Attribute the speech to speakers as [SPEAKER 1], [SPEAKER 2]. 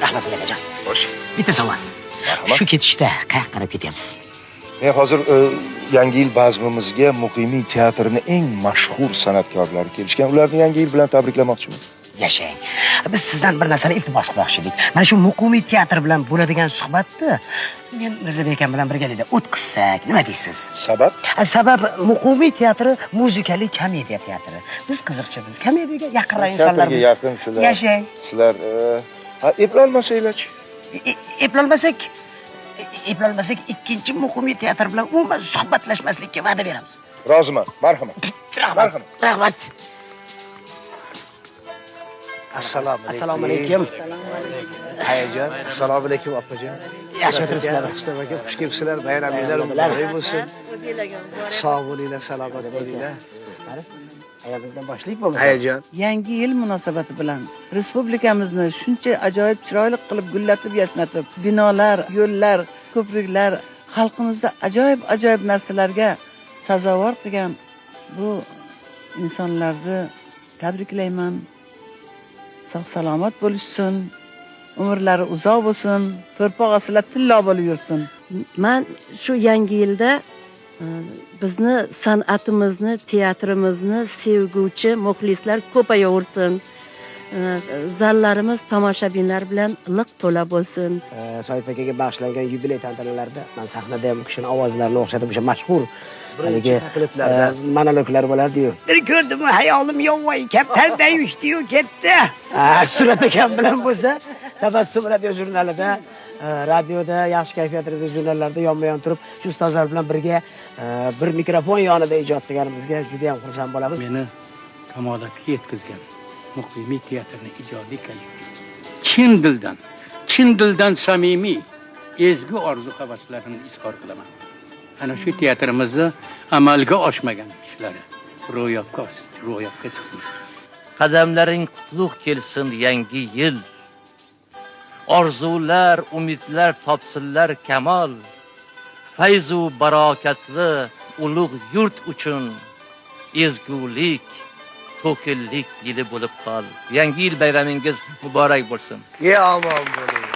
[SPEAKER 1] Rahmat akajon.
[SPEAKER 2] Xo'sh.
[SPEAKER 1] Bitta savol. Shu ketishda qayerga qarab ketyapsiz?
[SPEAKER 2] Men hozir yangi yil bazmimizga Muqimiy teatrining eng mashhur san'atkorlari kelishgan. Ularni yangi yil bilan tabriklamoqchiman.
[SPEAKER 1] Yashang. Biz sizdan bir narsani iltimos qilmoqchi edik. Mana shu Muqimiy teatr bilan bo'ladigan suhbatni men Mirzabek akam bilan birgalikda o'tkazsak, nima deysiz?
[SPEAKER 2] Sabab?
[SPEAKER 1] Sabab Muqimiy teatri muzikali komediya teatri. Biz qiziqchimiz. Komediyaga yaqin insonlarmiz.
[SPEAKER 2] Yaqin sizlar.
[SPEAKER 1] Yashang.
[SPEAKER 2] Sizlar eplolmasanglar-chi?
[SPEAKER 1] Eplolmasak ikkinchi Muqimiy teatr bilan umuman suhbatlashmaslikka va'da beramiz.
[SPEAKER 2] Roziman. Marhamat.
[SPEAKER 1] Rahmat.
[SPEAKER 3] Assalomu alaykum. Hayajon. Assalomu alaykum opajon.
[SPEAKER 1] Yaxshi o'tiribsizlar.
[SPEAKER 3] Mustafa aka, xush kelibsizlar. Bayraminglar muborak bo'lsin. Sog' bo'linglar, salomat bo'linglar.
[SPEAKER 1] Ayamizdan boshlaylik bo'lmasa.
[SPEAKER 3] Hayajon.
[SPEAKER 4] Yangi yil munosabati bilan respublikamizni shuncha ajoyib chiroyli qilib gullatib yashnatib, binolar, yo'llar, ko'priklar, xalqimizda ajoyib narsalarga sazovor qilgan bu insonlarni tabriklayman. Sog' salomat bo'lishsin, umrlari uzoq bo'lsin, to'rpoq ostida tillo bo'lib yursin.
[SPEAKER 5] Men shu yangi yilda bizni san'atimizni, teatrimizni sevguvchi muxlislar ko'payaversin. Zallarimiz tomoshabinlar bilan liq to'la bo'lsin.
[SPEAKER 1] Soyib akaga bag'ishlangan yubiley tantanalarida men sahnada ham kishining ovozlarini o'xshatib o'sha mashhur haligi monologlar bo'lardi-yu. Bir ko'rdim, hayolim yovvoyi kaptarday uchdi-yu ketdi. Surat akam bilan bo'lsa, Tabassum radio jurnalida, radioda, yaxshi kayfiyat radio jurnallarida yonma-yon turib, shu ustozlar bilan birga bir mikrofon yonida ijod qilganimizga juda ham xursand bo'lamiz.
[SPEAKER 6] Meni kamolotga yetkazgan Muqimiy teatrining ijodiy kollektivi chin dildan samimiy ezgu orzu-havaslarimni izhor qilaman. Ana shu teatrimizni amalga oshmagan ishlari ro'yobga chiqsin.
[SPEAKER 7] Qadamlaring qutlug' kelsin yangi yil. Orzular, umidlar topsinlar kamol. Fayzu barokatli ulug' yurt uchun ezgulik, to'killik yili bo'lib qol. Yangi yil bayramingiz muborak bo'lsin.
[SPEAKER 3] Omon bo'ling.